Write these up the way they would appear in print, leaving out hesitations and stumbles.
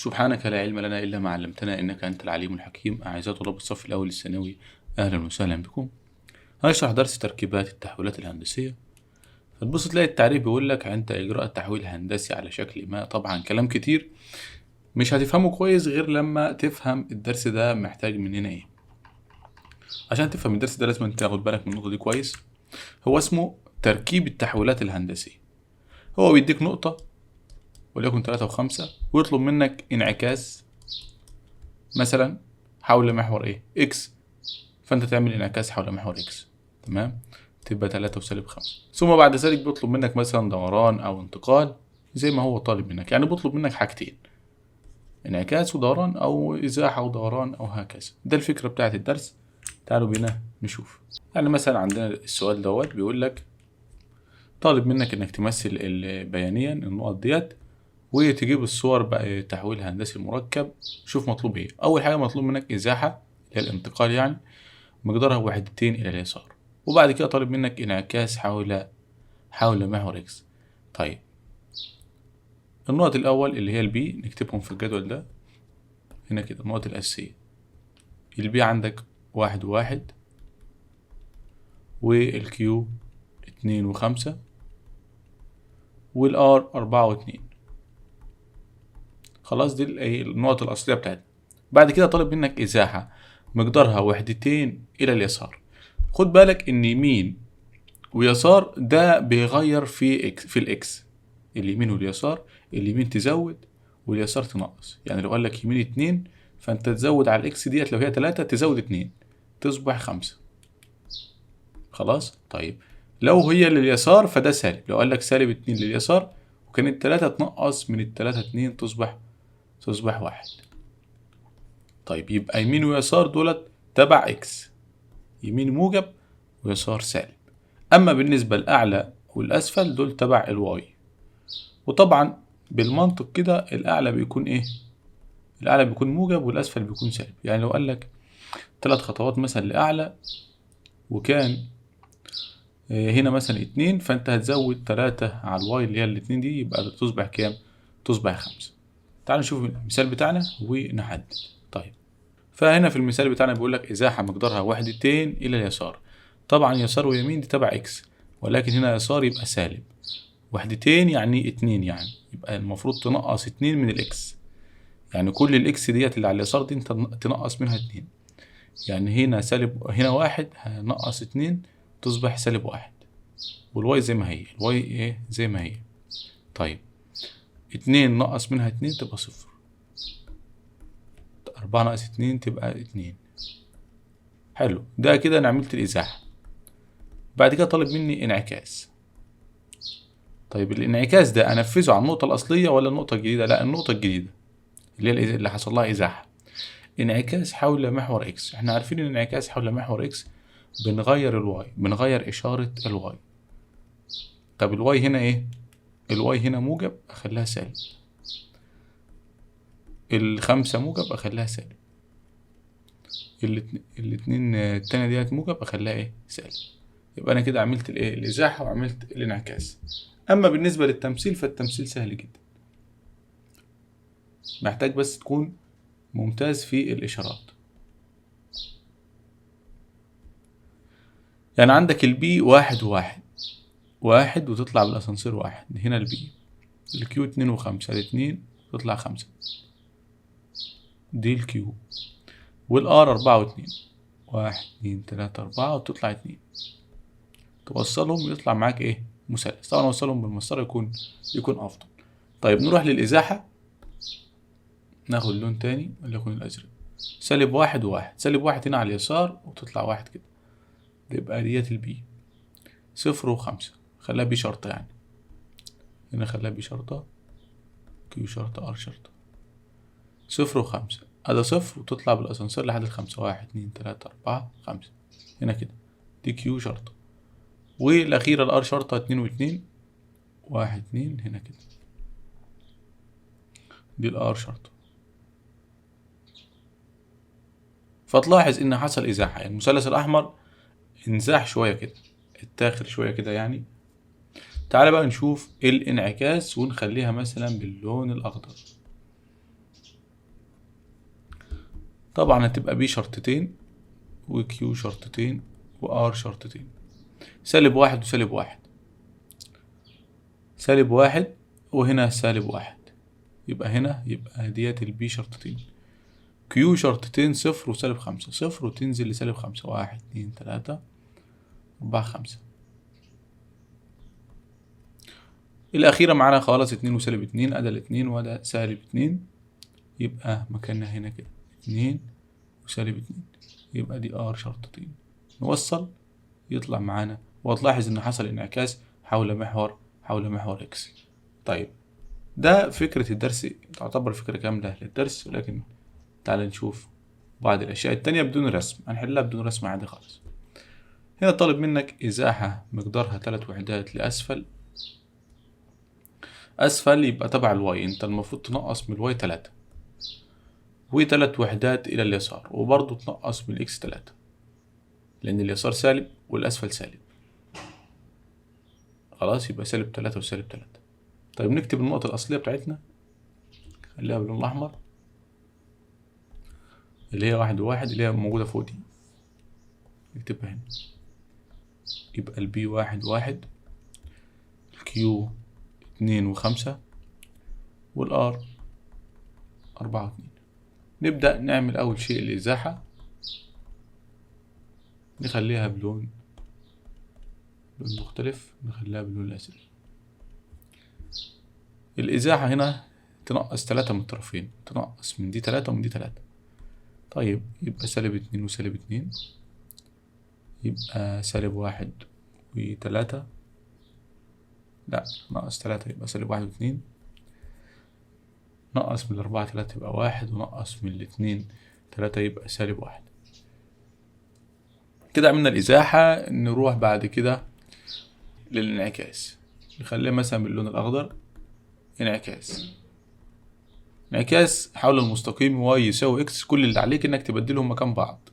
سبحانك لا علم لنا إلا ما علمتنا إنك أنت العليم الحكيم. أعزائي طلاب الصف الأول الثانوي، أهلا وسهلا بكم. هنشرح درس تركيبات التحويلات الهندسية. فتبص تلاقي التعريف بيقول لك عند إجراء تحويل هندسي على شكل ما. طبعا كلام كتير مش هتفهمه كويس غير لما تفهم الدرس ده محتاج مننا إيه. عشان تفهم الدرس ده لازم تاخد بالك من النقطة دي كويس. هو اسمه تركيب التحويلات الهندسية. هو بيديك نقطة وليكن 3 و5 ويطلب منك انعكاس مثلا حول محور ايه اكس، فانت تعمل انعكاس حول محور اكس. تمام، تبقى 3 وسالب 5. ثم بعد ذلك بيطلب منك مثلا دوران او انتقال زي ما هو طالب منك، يعني بيطلب منك حاجتين: انعكاس ودوران، او ازاحة ودوران، او هكذا. ده الفكرة بتاعت الدرس. تعالوا بينا نشوف. يعني مثلا عندنا السؤال دوت بيقول لك طالب منك انك تمثل بيانيا النقط ديت وتجيب الصور بقى تحويل هندسي مركب. شوف مطلوب ايه. اول حاجه مطلوب منك ازاحه اللي هي الانتقال، يعني مقدارها وحدتين الى اليسار. وبعد كده طالب منك انعكاس حول محور اكس. طيب النقط الاول اللي هي البي نكتبهم في الجدول ده هنا كده. النقط الاساسيه البي عندك 1 و1، والكيو 2 و5، والار 4 و2. خلاص دي النقط الأصلية بتاعتنا. بعد كده طالب منك إزاحة مقدارها وحدتين إلى اليسار. خد بالك إن يمين ويسار ده بيغير في الإكس. اليمين واليسار، اليمين تزود واليسار تنقص. يعني لو قال لك يمين 2 فأنت تزود على الإكس ديت، لو هي 3 تزود 2 تصبح 5. خلاص. طيب لو هي لليسار فده سالب. لو قال لك سالب 2 لليسار وكانت 3 تنقص من التلاتة 2 تصبح 1. طيب يبقى يمين ويسار دولت تبع اكس، يمين موجب ويسار سالب. اما بالنسبة الاعلى والاسفل دول تبع الواي. وطبعا بالمنطق كده الاعلى بيكون ايه؟ الاعلى بيكون موجب والاسفل بيكون سالب. يعني لو قال لك 3 خطوات مثلا لاعلى وكان هنا مثلا 2، فانت هتزود 3 على الواي اللي هي الاتنين دي، يبقى تصبح كام؟ تصبح 5. تعالوا نشوف المثال بتاعنا ونحدد. طيب فهنا في المثال بتاعنا بيقول لك ازاحه مقدارها وحدتين الى اليسار. طبعا يسار ويمين دي تبع اكس، ولكن هنا يسار يبقى سالب. وحدتين يعني 2، يعني يبقى المفروض تنقص 2 من الاكس. يعني كل الاكس ديت اللي على اليسار دي انت تنقص منها 2. يعني هنا سالب، هنا 1 هنقص 2 تصبح سالب 1. والواي زي ما هي، الواي ايه زي ما هي. طيب 2 نقص منها 2 تبقى 0. 4 ناقص 2 تبقى 2. حلو، ده كده انا عملت الازاحه. بعد كده طالب مني انعكاس. طيب الانعكاس ده انفذه على النقطه الاصليه ولا النقطه الجديده؟ لا، النقطه الجديده اللي هي اللي حصل لها ازاحه. انعكاس حول محور اكس. احنا عارفين ان انعكاس حول محور اكس بنغير الواي، بنغير اشاره الواي. طب الواي هنا ايه؟ الواي هنا موجب اخليها سالب، ال5 موجب اخليها سالب، الاتنين التانية ديت موجب اخليها ايه؟ سالب. يبقى انا كده عملت الايه؟ الازاحه وعملت الانعكاس. اما بالنسبه للتمثيل فالتمثيل سهل جدا، محتاج بس تكون ممتاز في الاشارات. يعني عندك البي 1 و1، 1 وتطلع بالاسانسير 1. هنا البي. الكيو 2 و5، ادي 2 تطلع 5. دي الكيو. والار 4 و2، 1 2 3 4 وتطلع 2. توصلهم يطلع معاك ايه؟ مثلث. طبعا اوصلهم بالمسطره يكون افضل. طيب نروح للازاحه. ناخد لون تاني وليكن الازرق. سالب 1 و1، سالب 1 هنا على اليسار وتطلع 1 كده. يبقى ديت البي. 0 و5 خليها بي شرطة، يعني هنا خليها بي شرطة، كيو شرطة، ار شرطة. 0 و5 هذا 0 وتطلع بالاسانسير لحد ال5. 1 2 3 4 5 هنا كده. دي كيو شرطة. والأخيرة الار شرطة 2 و2، 1 2 هنا كده. دي الار شرطة. فتلاحظ ان حصل ازاحة، يعني المثلث الاحمر انزاح شوية كده، اتاخر شوية كده يعني. تعالى بقى نشوف الانعكاس ونخليها مثلا باللون الاخضر. طبعا هتبقى بي شرطتين وكيو شرطتين وار شرطتين، سالب واحد وسالب واحد، سالب واحد وهنا سالب واحد، يبقى هنا يبقى ديت البي شرطتين، كيو شرطتين صفر وسالب خمسة، صفر وتنزل لسالب خمسة، واحد اتنين تلاتة أربعة خمسة. الأخيرة معانا خالص اتنين وسالب اتنين، أدا الاتنين وأدا سالب اتنين، يبقى مكاننا هنا كده اتنين وسالب اتنين، يبقى دي ار شرطتين. نوصل يطلع معانا، وهتلاحظ إن حصل انعكاس حول محور اكس. طيب ده فكرة الدرس، تعتبر فكرة كاملة للدرس، لكن تعال نشوف بعض الأشياء التانية بدون رسم، هنحلها بدون رسم عادي خالص. هنا طالب منك إزاحة مقدارها 3 وحدات لأسفل، أسفل يبقى تبع الواي، أنت المفروض تنقص من الواي 3، و3 وحدات إلى اليسار، وبرضه تنقص من الإكس 3، لأن اليسار سالب والأسفل سالب. خلاص يبقى سالب 3 وسالب 3. طيب نكتب النقطة الأصلية بتاعتنا، خليها باللون الأحمر، اللي هي 1 و1 اللي هي موجودة فوق دي، نكتبها هنا. يبقى البي 1 1، الكيو 2 و5، والار 4 و2. نبدأ نعمل أول شيء الإزاحة، نخليها بلون مختلف، نخليها باللون الأزرق. الإزاحة هنا تنقص 3 من الطرفين، تنقص من دي 3 ومن دي 3. طيب يبقى سالب 2 وسالب 2، يبقى سالب 1 و3، لا ناقص 3 يبقى سالب 1 و2، نقص من 4 3 يبقى 1، ونقص من 2 3 يبقى سالب 1. كده عملنا الإزاحة. نروح بعد كده للانعكاس، نخليه مثلا باللون الأخضر، انعكاس حول المستقيم واي يساوي اكس، كل اللي عليك انك تبدلهم مكان بعض.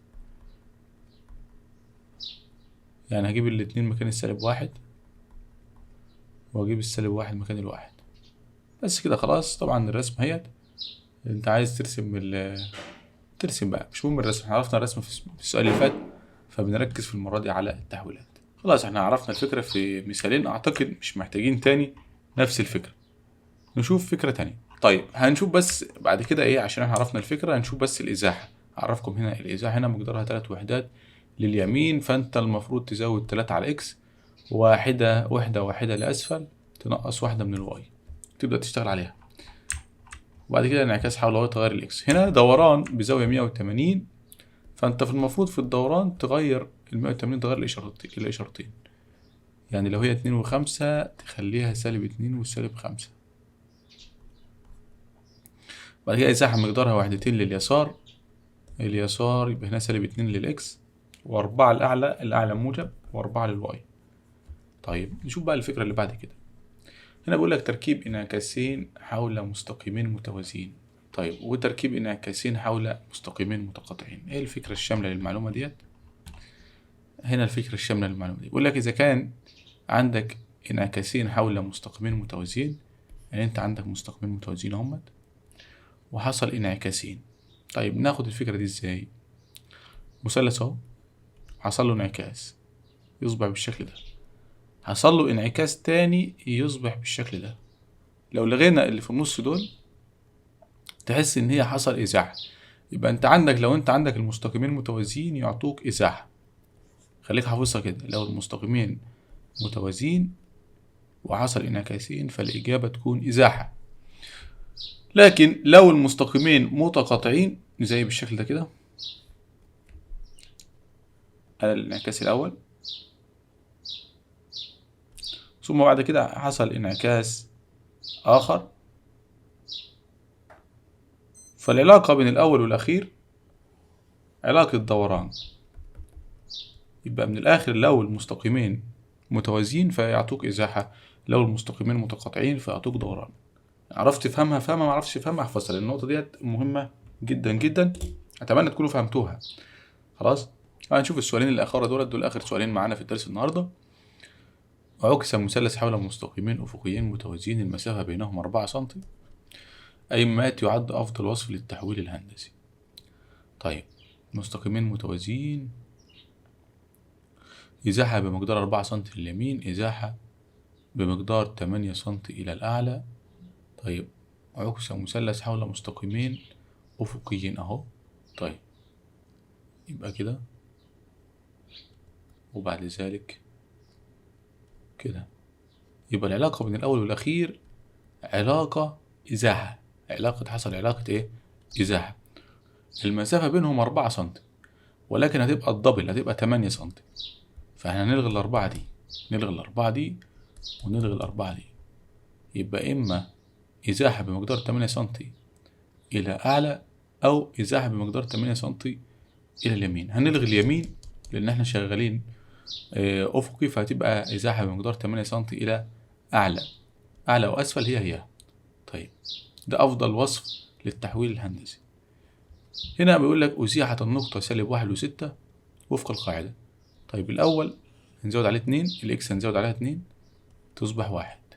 يعني هجيب الاتنين مكان السالب 1، واجيب السالب 1 مكان الواحد، بس كده خلاص. طبعا الرسم اهيت، انت عايز ترسم بقى، مش مهم الرسم، احنا عرفنا الرسم في السؤال اللي فات، فبنركز في المرة دي على التحويلات. خلاص احنا عرفنا الفكرة في مثالين، اعتقد مش محتاجين تاني نفس الفكرة، نشوف فكرة تانية. طيب هنشوف بس بعد كده ايه، عشان احنا عرفنا الفكرة هنشوف بس الإزاحة. اعرفكم هنا الإزاحة هنا مقدارها 3 وحدات لليمين، فانت المفروض تزود 3 على اكس، وحدة لأسفل، تنقص واحدة من الواي، تبدأ تشتغل عليها. وبعد كده انعكاس حول واي تغير الاكس. هنا دوران بزاوية 180، فانت في المفروض في الدوران تغير 180، تغير الإشارتين، يعني لو هي 2 و5 تخليها سالب 2 وسالب 5. بعد كده إزاحة مقدارها 2 وحدتين لليسار، اليسار يبقى هنا سالب 2 للإكس، و4 الأعلى موجب، و4 للواي. طيب نشوف بقى الفكرة اللي بعد كده. هنا بيقول لك تركيب انعكاسين حول مستقيمين متوازيين. طيب وتركيب انعكاسين حول مستقيمين متقاطعين، ايه الفكرة الشاملة للمعلومة ديت؟ هنا الفكرة الشاملة للمعلومة دي بيقول لك إذا كان عندك انعكاسين حول مستقيمين متوازيين، يعني أنت عندك مستقيمين متوازيين اهمت وحصل انعكاسين. طيب ناخد الفكرة دي ازاي؟ مثلث اهو حصل له انعكاس يصبح بالشكل ده، حصل له انعكاس تاني يصبح بالشكل ده. لو لغينا اللي في النص دول تحس ان هي حصل ازاحة. يبقى انت عندك، لو انت عندك المستقيمين متوازيين يعطوك ازاحة، خليك حافظها كده، لو المستقيمين متوازيين وحصل انعكاسين فالإجابة تكون إزاحة. لكن لو المستقيمين متقاطعين زي بالشكل ده كده، هذا الانعكاس الأول، ثم بعد كده حصل انعكاس آخر، فالعلاقة بين الأول والأخير علاقة دوران. يبقى من الآخر لو المستقيمين متوازيين فيعطوك إزاحة، لو المستقيمين متقاطعين فيعطوك دوران. عرفت تفهمها فهمها، ما عرفتش تفهمها احفظها، لأن النقطة ديت مهمة جدا جدا، أتمنى تكونوا فهمتوها. خلاص هنشوف السؤالين الأخيرة دول آخر سؤالين معانا في الدرس النهاردة. عكس مثلث حول مستقيمين أفقيين متوازيين المسافة بينهم 4 سم، أي مات يعد أفضل وصف للتحويل الهندسي. طيب مستقيمين متوازيين، إزاحة بمقدار 4 سنتي لليمين، إزاحة بمقدار 8 سنتي إلى الأعلى. طيب عكس مثلث حول مستقيمين أفقيين أهو. طيب يبقى كده، وبعد ذلك كده. يبقى العلاقة بين الأول والأخير علاقة إزاحة، حصل علاقة إيه؟ إزاحة. المسافة بينهم 4 سنتي، ولكن هتبقى الدبل، هتبقى 8 سنتي. فاحنا هنلغي الأربعة دي، نلغي الأربعة دي ونلغي الأربعة دي. يبقى إما إزاحة بمقدار 8 سنتي إلى أعلى، أو إزاحة بمقدار 8 سنتي إلى اليمين. هنلغي اليمين لأن احنا شغالين أفقي، فهتبقى إزاحة بمقدار 8 سنتي إلى أعلى. أعلى وأسفل هي. طيب ده أفضل وصف للتحويل الهندسي. هنا بيقول لك أزيحت النقطة -1 و6 وفق القاعدة. طيب الأول هنزود عليه 2، الإكس هنزود عليها 2 تصبح 1،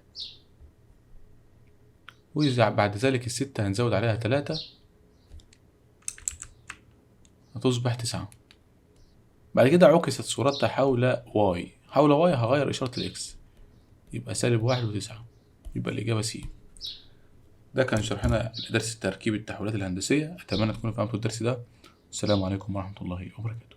وإذا بعد ذلك ال6 هنزود عليها 3 هتصبح 9. بعد كده عكست صورتها حول واي، حول واي هغير إشارة الإكس، يبقى -1 و9، يبقى الإجابة سي. ده كان شرحنا لدرس تركيب التحويلات الهندسية. أتمنى تكونوا فهمتوا الدرس ده. السلام عليكم ورحمة الله وبركاته.